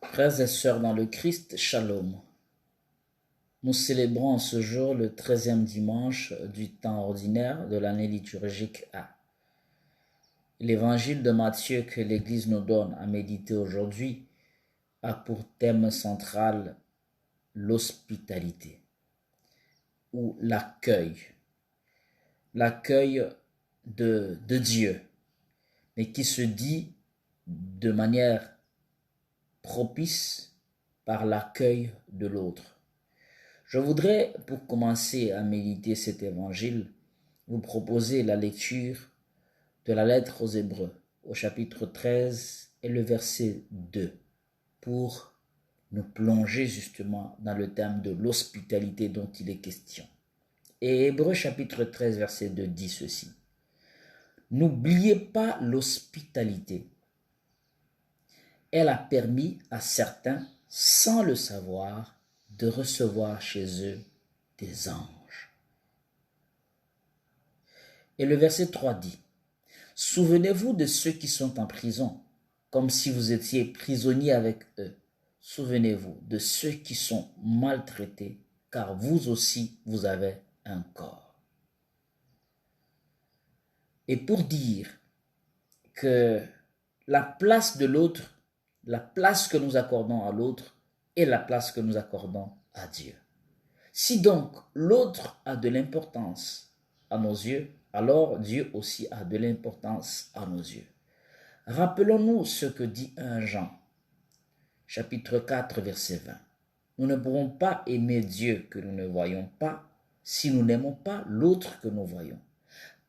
Frères et sœurs dans le Christ, Shalom. Nous célébrons ce jour le 13e dimanche du temps ordinaire de l'année liturgique A. L'évangile de Matthieu que l'Église nous donne à méditer aujourd'hui a pour thème central l'hospitalité ou l'accueil. L'accueil de Dieu, mais qui se dit de manière propice par l'accueil de l'autre. Je voudrais, pour commencer à méditer cet évangile, vous proposer la lecture de la lettre aux Hébreux, au chapitre 13 et le verset 2, pour nous plonger justement dans le thème de l'hospitalité dont il est question. Et Hébreux chapitre 13, verset 2 dit ceci. N'oubliez pas l'hospitalité. Elle a permis à certains, sans le savoir, de recevoir chez eux des anges. Et le verset 3 dit, souvenez-vous de ceux qui sont en prison, comme si vous étiez prisonniers avec eux. Souvenez-vous de ceux qui sont maltraités, car vous aussi, vous avez un corps. Et pour dire que la place de l'autre, la place que nous accordons à l'autre est la place que nous accordons à Dieu. Si donc l'autre a de l'importance à nos yeux, alors Dieu aussi a de l'importance à nos yeux. Rappelons-nous ce que dit 1 Jean, chapitre 4, verset 20. Nous ne pourrons pas aimer Dieu que nous ne voyons pas si nous n'aimons pas l'autre que nous voyons.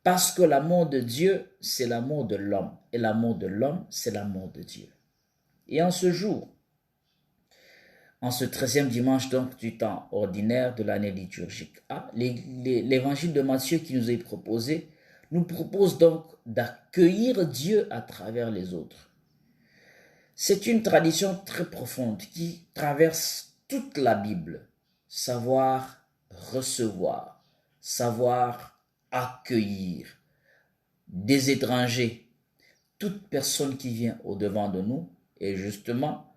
Parce que l'amour de Dieu, c'est l'amour de l'homme. Et l'amour de l'homme, c'est l'amour de Dieu. Et en ce jour, en ce 13e dimanche donc du temps ordinaire de l'année liturgique A, l'évangile de Matthieu qui nous est proposé nous propose donc d'accueillir Dieu à travers les autres. C'est une tradition très profonde qui traverse toute la Bible. Savoir recevoir, savoir accueillir des étrangers, toute personne qui vient au-devant de nous et justement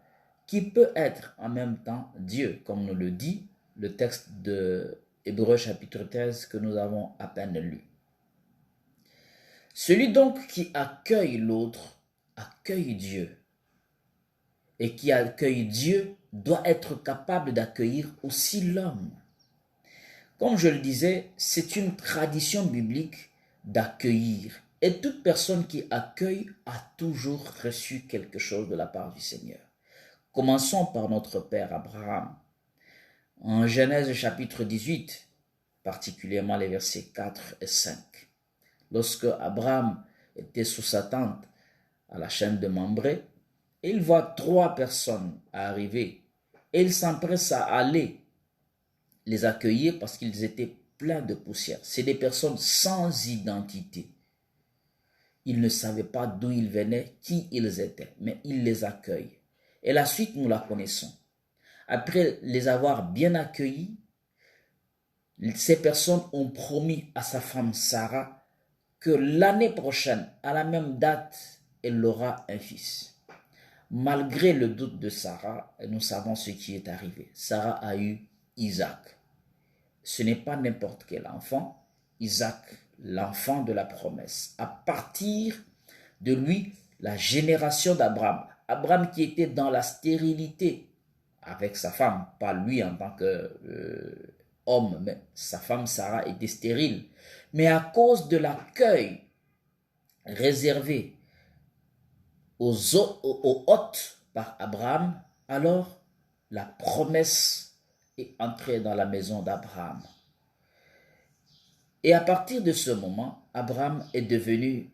qui peut être en même temps Dieu, comme nous le dit le texte de Hébreux chapitre 13 que nous avons à peine lu. Celui donc qui accueille l'autre accueille Dieu. Et qui accueille Dieu doit être capable d'accueillir aussi l'homme. Comme je le disais, c'est une tradition biblique d'accueillir. Et toute personne qui accueille a toujours reçu quelque chose de la part du Seigneur. Commençons par notre père Abraham. En Genèse chapitre 18, particulièrement les versets 4 et 5. Lorsque Abraham était sous sa tente à la chaîne de Mambré, il voit 3 personnes arriver et il s'empresse à aller les accueillir parce qu'ils étaient pleins de poussière. C'est des personnes sans identité. Ils ne savaient pas d'où ils venaient, qui ils étaient, mais il les accueille. Et la suite, nous la connaissons. Après les avoir bien accueillis, ces personnes ont promis à sa femme Sarah que l'année prochaine, à la même date, elle aura un fils. Malgré le doute de Sarah, nous savons ce qui est arrivé. Sarah a eu Isaac. Ce n'est pas n'importe quel enfant. Isaac, l'enfant de la promesse. À partir de lui, la génération d'Abraham. Abraham qui était dans la stérilité avec sa femme, pas lui en tant qu'homme, mais sa femme Sarah était stérile. Mais à cause de l'accueil réservé aux hôtes par Abraham, alors la promesse est entrée dans la maison d'Abraham. Et à partir de ce moment, Abraham est devenu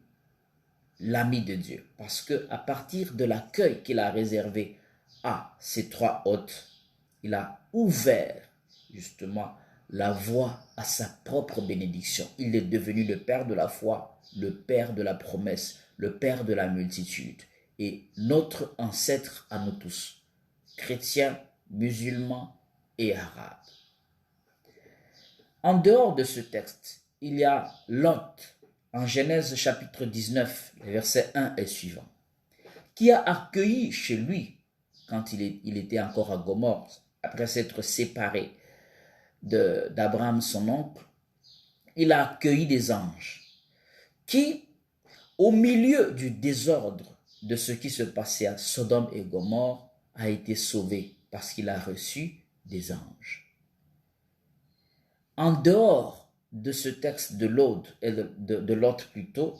l'ami de Dieu. Parce que à partir de l'accueil qu'il a réservé à ces 3 hôtes, il a ouvert justement la voie à sa propre bénédiction. Il est devenu le père de la foi, le père de la promesse, le père de la multitude. Et notre ancêtre à nous tous, chrétiens, musulmans et arabes. En dehors de ce texte, il y a Lot, en Genèse chapitre 19, versets 1 et suivant, qui a accueilli chez lui quand il était encore à Gomorrhe, après s'être séparé d'Abraham, son oncle, il a accueilli des anges qui, au milieu du désordre de ce qui se passait à Sodome et Gomorrhe, a été sauvé parce qu'il a reçu des anges. En dehors de ce texte de l'Aude, et de l'autre plutôt,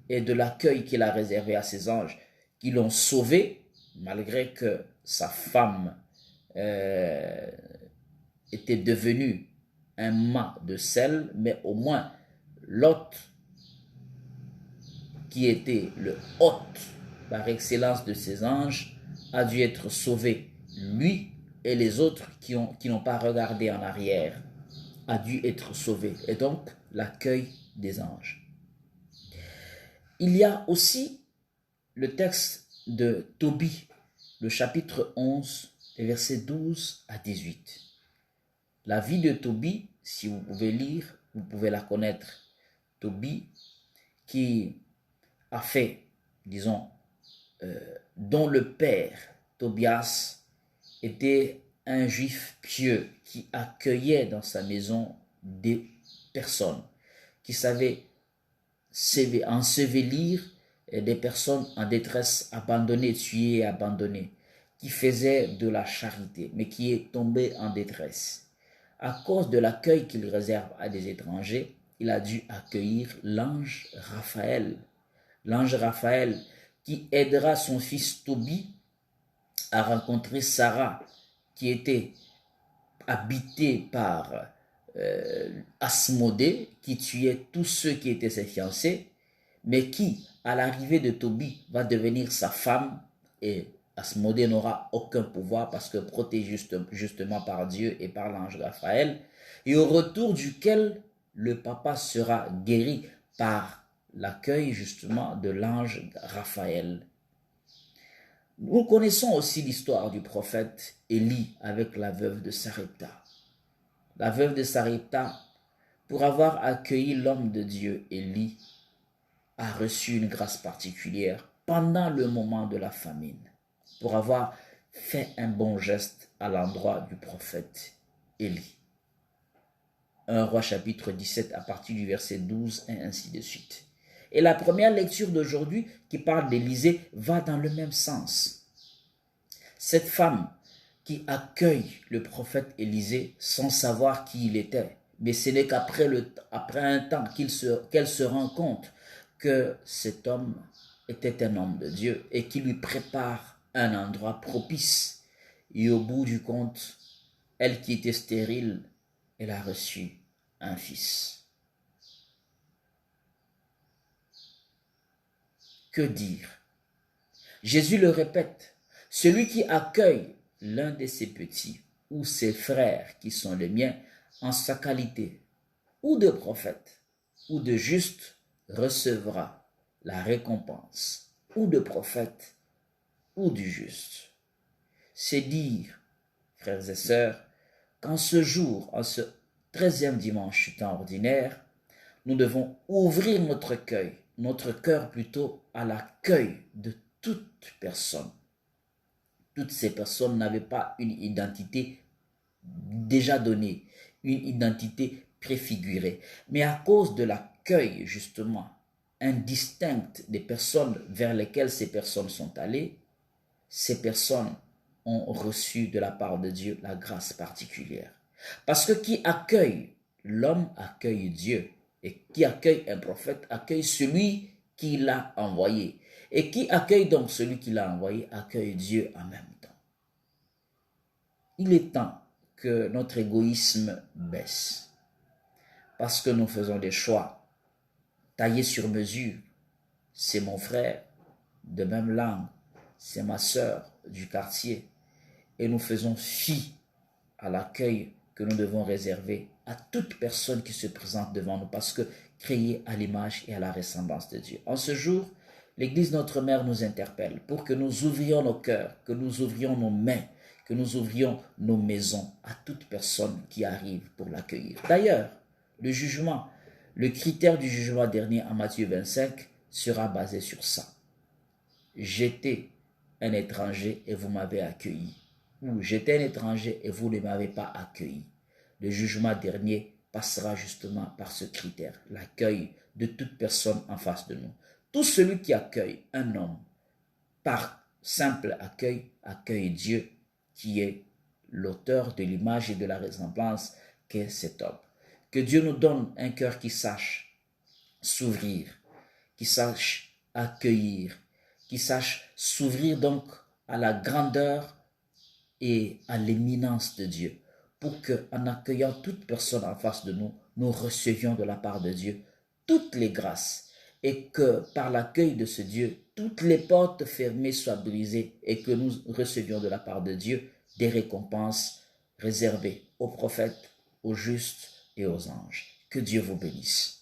et de l'accueil qu'il a réservé à ces anges qui l'ont sauvé, malgré que sa femme était devenue un mât de sel, mais au moins Lot, qui était le hôte par excellence de ces anges, a dû être sauvé. Lui et les autres qui n'ont pas regardé en arrière a dû être sauvés. Et donc, l'accueil des anges. Il y a aussi le texte de Tobie, le chapitre 11, les versets 12 à 18. La vie de Tobie, si vous pouvez lire, vous pouvez la connaître. Tobie, qui a fait, disons, dont le père, Tobias, était un juif pieux qui accueillait dans sa maison des personnes, qui savait ensevelir des personnes en détresse, abandonnées, tuées et abandonnées, qui faisait de la charité, mais qui est tombé en détresse. À cause de l'accueil qu'il réserve à des étrangers, il a dû accueillir l'ange Raphaël. L'ange Raphaël qui aidera son fils Tobie à rencontrer Sarah, qui était habitée par Asmodée, qui tuait tous ceux qui étaient ses fiancés, mais qui, à l'arrivée de Tobie, va devenir sa femme, et Asmodée n'aura aucun pouvoir parce que protégé justement par Dieu et par l'ange Raphaël, et au retour duquel le papa sera guéri par l'accueil justement de l'ange Raphaël. Nous connaissons aussi l'histoire du prophète Élie avec la veuve de Sarepta. La veuve de Sarepta, pour avoir accueilli l'homme de Dieu Élie, a reçu une grâce particulière pendant le moment de la famine, pour avoir fait un bon geste à l'endroit du prophète Élie. 1 Roi chapitre 17 à partir du verset 12 et ainsi de suite. Et la première lecture d'aujourd'hui qui parle d'Élisée va dans le même sens. Cette femme qui accueille le prophète Élisée sans savoir qui il était, mais ce n'est qu'après un temps qu'elle se rend compte que cet homme était un homme de Dieu et qui lui prépare un endroit propice. Et au bout du compte, elle qui était stérile, elle a reçu un fils. Que dire? Jésus le répète, celui qui accueille l'un de ses petits ou ses frères qui sont les miens en sa qualité ou de prophète ou de juste recevra la récompense ou de prophète ou du juste. C'est dire, frères et sœurs, qu'en ce jour, en ce 13e dimanche du temps ordinaire, nous devons ouvrir notre cœur plutôt à l'accueil de toute personne. Toutes ces personnes n'avaient pas une identité déjà donnée, une identité préfigurée. Mais à cause de l'accueil, justement, indistinct des personnes vers lesquelles ces personnes sont allées, ces personnes ont reçu de la part de Dieu la grâce particulière. Parce que qui accueille l'homme accueille Dieu. Et qui accueille un prophète accueille celui qui l'a envoyé. Et qui accueille donc celui qui l'a envoyé accueille Dieu en même temps. Il est temps que notre égoïsme baisse. Parce que nous faisons des choix taillés sur mesure. C'est mon frère de même langue, c'est ma sœur du quartier. Et nous faisons fi à l'accueil que nous devons réserver à toute personne qui se présente devant nous, parce que créée à l'image et à la ressemblance de Dieu. En ce jour, l'Église Notre Mère nous interpelle pour que nous ouvrions nos cœurs, que nous ouvrions nos mains, que nous ouvrions nos maisons à toute personne qui arrive pour l'accueillir. D'ailleurs, le critère du jugement dernier en Matthieu 25 sera basé sur ça. Jeter un étranger et vous m'avez accueilli. Ou j'étais un étranger et vous ne m'avez pas accueilli. Le jugement dernier passera justement par ce critère, l'accueil de toute personne en face de nous. Tout celui qui accueille un homme par simple accueil, accueille Dieu qui est l'auteur de l'image et de la ressemblance qu'est cet homme. Que Dieu nous donne un cœur qui sache s'ouvrir, qui sache accueillir, qui sache s'ouvrir donc à la grandeur et à l'éminence de Dieu, pour qu'en accueillant toute personne en face de nous, nous recevions de la part de Dieu toutes les grâces et que par l'accueil de ce Dieu, toutes les portes fermées soient brisées et que nous recevions de la part de Dieu des récompenses réservées aux prophètes, aux justes et aux anges. Que Dieu vous bénisse.